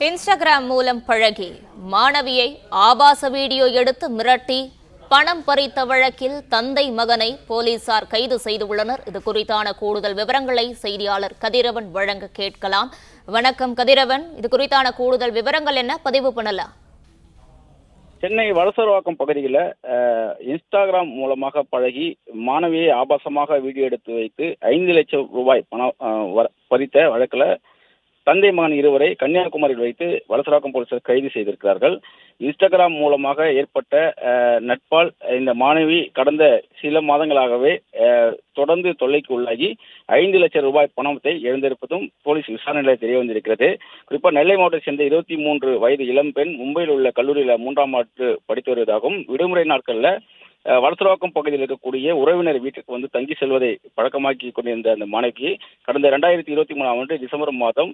Instagram மூலம் பழகி மாணவியை ஆபாச வீடியோ எடுத்து மிரட்டி பணம் பறித்த வழக்கில் தந்தை மகனை போலீசார் கைது செய்துள்ளனர். இது குறித்தான கூடுதல் விவரங்களை செய்தியாளர் கதிரவன் வழங்க கேட்கலாம். வணக்கம் கதிரவன், இது குறித்தான கூடுதல் விவரங்கள் என்ன, பதிவு பண்ணலாம்? சென்னை வலசரவாக்கம் பகுதியில் இன்ஸ்டாகிராம் மூலமாக பழகி மாணவியை ஆபாசமாக வீடியோ எடுத்து வைத்து 5 லட்சம் ரூபாய் பணம் பறித்த வழக்கில் தந்தை மகன் இருவரை கன்னியாகுமரியில் வைத்து வலசரவாக்கம் போலீசார் கைது செய்திருக்கிறார்கள். இன்ஸ்டாகிராம் மூலமாக ஏற்பட்ட நட்பால் இந்த மாணவி கடந்த சில மாதங்களாகவே தொடர்ந்து தொல்லைக்கு உள்ளாகி 5 லட்சம் ரூபாய் பணத்தை இழந்திருப்பதும் போலீஸ் விசாரணையில் தெரிய வந்திருக்கிறது. குறிப்பாக நெல்லை மாவட்டத்தை சேர்ந்த 23 வயது இளம்பெண் மும்பையில் உள்ள கல்லூரியில் 3ஆம் ஆண்டு படித்து வருவதாகவும் விடுமுறை நாட்களில் வலசரவாக்கம் பகுதியில் இருக்கக்கூடிய உறவினர் வீட்டுக்கு வந்து தங்கி செல்வதை பழக்கமாக்கி கொண்டிருந்த அந்த மாணவிக்கு கடந்த 2023ஆம் ஆண்டு டிசம்பர் மாதம்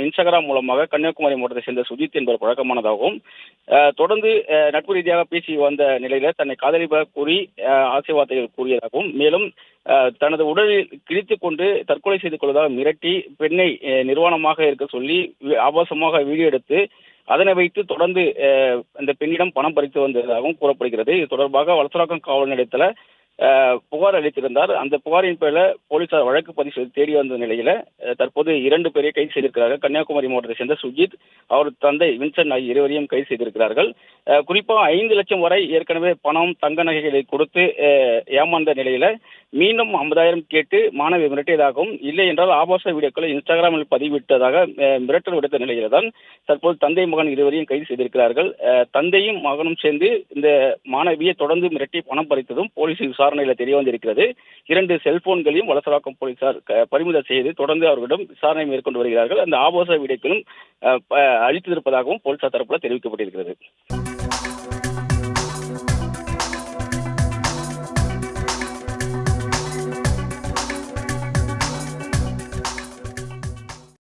இன்ஸ்டாகிராம் மூலமாக கன்னியாகுமரி மாவட்டத்தை சேர்ந்த சுஜித் என்பவர் பழக்கமானதாகவும் தொடர்ந்து நட்பு ரீதியாக பேசி வந்த நிலையில தன்னை காதலிப்பதாக கூறி ஆசை வார்த்தைகள் கூறியதாகவும், மேலும் தனது உடலில் கிழித்துக் கொண்டு தற்கொலை செய்து கொள்வதாக மிரட்டி பெண்ணை நிர்வாணமாக இருக்க சொல்லி ஆபாசமாக வீடியோ எடுத்து அதனை வைத்து தொடர்ந்து அந்த பெண்ணிடம் பணம் பறித்து வந்ததாகவும் கூறப்படுகிறது. இது தொடர்பாக வலசரவாக்கம் காவல் நிலையத்தில் புகார் அளித்திருந்தார். அந்த புகாரின் பேரில் போலீசார் வழக்கு பதிவு செய்து தேடி வந்த நிலையில தற்போது 2 பேரை கைது செய்திருக்கிறார்கள். கன்னியாகுமரி மாவட்டத்தை சேர்ந்த சுஜித், அவர் தந்தை வின்சென்ட் ஆகிய இருவரையும் கைது செய்திருக்கிறார்கள். குறிப்பாக 5 லட்சம் வரை ஏற்கனவே பணம் தங்க நகைகளை கொடுத்து ஏமாந்த நிலையில மீண்டும் 50,000 கேட்டு மாணவி மிரட்டியதாகவும், இல்லை என்றால் ஆபாச வீடியோக்களை இன்ஸ்டாகிராமில் பதிவிட்டதாக மிரட்டல் விடுத்த நிலையில தான் தற்போது தந்தை மகன் இருவரையும் கைது செய்திருக்கிறார்கள். தந்தையும் மகனும் சேர்ந்து இந்த மாணவியை தொடர்ந்து மிரட்டி பணம் பறித்ததும் போலீஸ் விசாரணையில் தெரிய வந்திருக்கிறது. 2 செல்போன்களையும் வலசரவாக்கம் போலீசார் பறிமுதல் செய்து தொடர்ந்து அவர்களிடம் விசாரணை மேற்கொண்டு வருகிறார்கள். அந்த ஆபாச வீடியோக்களும் அளித்திருப்பதாகவும் போலீசார் தரப்புல தெரிவிக்கப்பட்டிருக்கிறது.